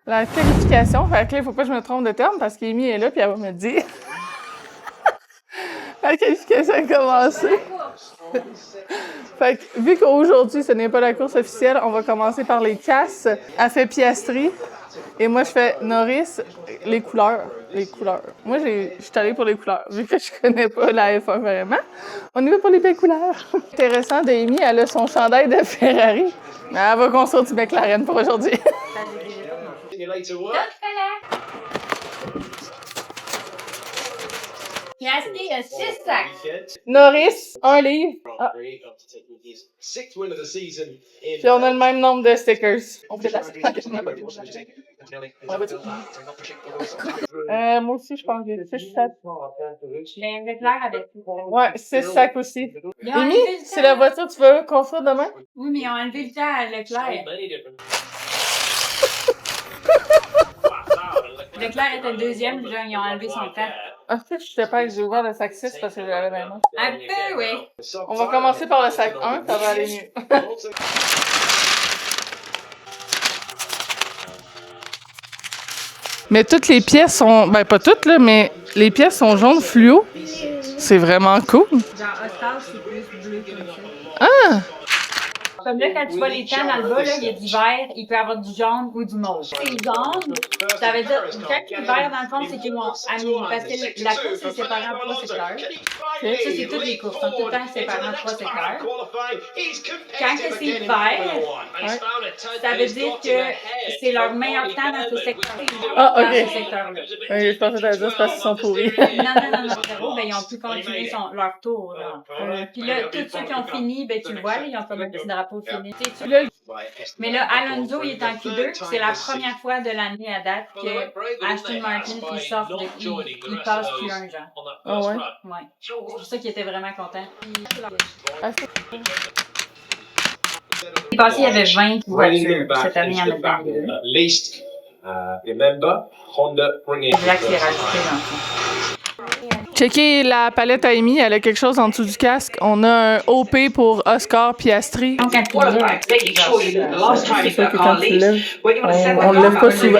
La qualification, fait que là, il faut pas que je me trompe de terme parce qu'Amy est là puis elle va me dire. La qualification a commencé. Fait que, vu qu'aujourd'hui, ce n'est pas la course officielle, on va commencer par les casses. Elle fait Piastri. Et moi, je fais Norris, les couleurs. Les couleurs. Moi, je suis allée pour les couleurs. Vu que je connais pas la F1 vraiment, on y va pour les belles couleurs. Intéressant d'Amy, elle a son chandail de Ferrari. Mais elle va construire du McLaren pour aujourd'hui. Piastri a 6 sacs. Norris, 1 livre. Ah. Puis on a le même nombre de stickers. On fait moi aussi, je pense que j'ai 6 sacs. Leclerc avec Ouais, 6 sacs aussi. Ils ont Amy, enlevé le c'est temps. la voiture que tu veux construire demain? Oui, mais ils ont enlevé le temps à Leclerc. Leclerc était le deuxième, puis là, ils ont enlevé son temps. En fait, je sais pas que j'ai ouvert le sac 6 parce que j'avais la main. Un peu, oui. On va commencer par le sac 1, ça va aller mieux. Mais toutes les pièces sont... Ben, pas toutes, là, mais les pièces sont jaunes fluo. C'est vraiment cool. Genre, Oscar, c'est plus bleu comme ça. Ah! Comme là, quand tu vois les temps dans le bas, là, il y a du vert, il peut y avoir du jaune ou du mauve. C'est jaune, ça veut dire, quand il y a le vert, dans le fond, c'est qu'ils vont amener, parce que la course est séparée en 3 secteurs. Ça, c'est toutes les courses, sont tout le temps séparées en 3 secteurs. Quand que c'est vert, ça veut dire que c'est leur meilleur temps dans ce secteur. Ah, ok. Dans ce secteur-là. Oui, je pensais que t'allais dire c'est parce qu'ils sont pourris. Non. Zéro, ben, ils ont pu continuer leur tour. Là. Puis là, tous ceux qui ont fini, ben, tu le vois, là, ils ont comme un petit drapeau fini. Mais là, Alonso, il est en Q2. C'est la première fois de l'année à date que Aston Martin, il sort il passe Q1, genre. Ah ouais? Ouais. C'est pour ça qu'il était vraiment content. L'année passée, il y avait 20 voitures. Cette année, il y en a 22. Jack s'est rajouté dans le fond. Checker la palette à Amy, elle a quelque chose en dessous du casque. On a un OP pour Oscar Piastri. Donc, quand tu lèves, C'est sûr que quand tu le lèves, on le lève pas souvent.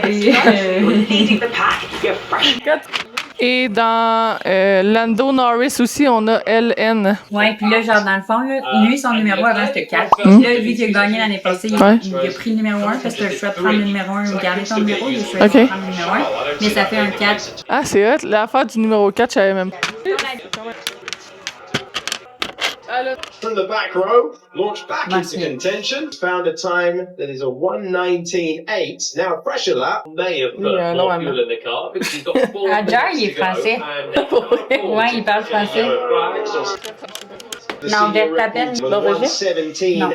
Et dans Lando Norris aussi, on a LN. ouais, puis là, genre, dans le fond, là, lui, son numéro avant, c'était 4. Puis là, lui qui a gagné l'année passée, il a pris le numéro 1 parce que tu as le choix de prendre le numéro 1 ou garder ton numéro. Il a choisi de prendre le numéro 1. Mais ça fait un 4. Ah, c'est hot. L'affaire du numéro 4, je savais même pas. From the back row, launched back into contention, found a time that is a 1:19.8. Now, a pressure lap may have put more fuel in the car because he's got 4 Adjar, il est français. Ouais, il parle français. Non, Verstappen, d'origine? Non.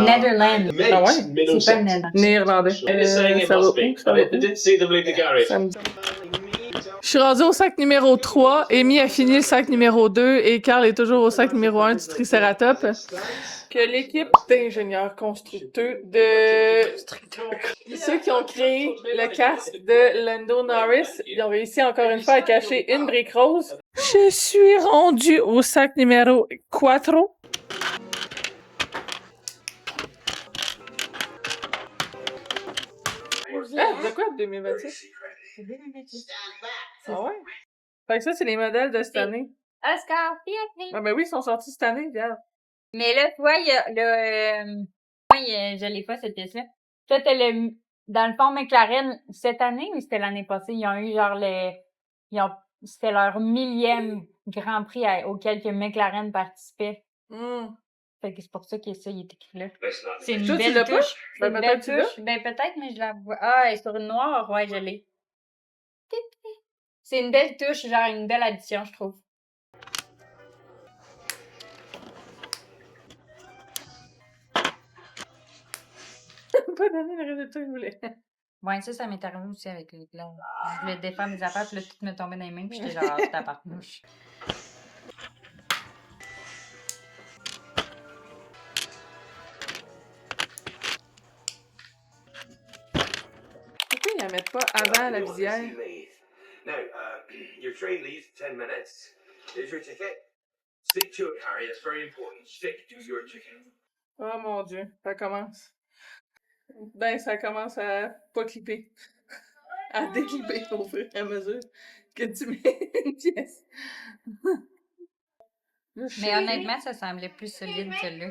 Netherlands. Ah ouais? C'est pas le Netherlands. Néerlandais. Ça va où? Ça va où? Je suis rendue au sac numéro 3. Amy a fini le sac numéro 2 et Carl est toujours au sac numéro 1 du Triceratops. Que l'équipe d'ingénieurs constructeurs ceux qui ont créé le casque de Lando Norris, ils ont réussi encore une fois à cacher une brique rose. Je suis rendue au sac numéro 4. Ah, de quoi? 2026? Ah ouais? Fait que ça, c'est les modèles de cette année. Oscar Piastri. Ah ben oui, ils sont sortis cette année, regarde. Mais là, tu vois, il y a le... moi, je l'ai pas, cette pièce-là. Toi, t'as le... Dans le fond, McLaren, cette année ou c'était l'année passée, ils ont eu genre c'était leur 1000e Grand Prix auquel que McLaren participait. Fait que c'est pour ça que ça, il est écrit là. C'est une belle touche. C'est une belle touche. Ben, peut-être, mais je la vois. Ah, elle est sur une noire. Ouais, je l'ai. C'est une belle touche, genre une belle addition, je trouve. Pas donné le résultat que je voulais. Ouais, ça m'est arrivé aussi avec les glons. Je voulais défaire mes affaires, puis là, tout me tombait dans les mains, puis j'étais genre, c'est à partenouche. Pourquoi ils la mettent pas avant la visière? No, your train leaves in 10 minutes. Here's your ticket. Stick to it, Harry. That's very important. Stick to your ticket. Oh mon Dieu, ça commence. Ben, ça commence à pas clipper. à décliper au fur et à mesure que tu mets une pièce. Mais honnêtement, ça semblait plus solide que là.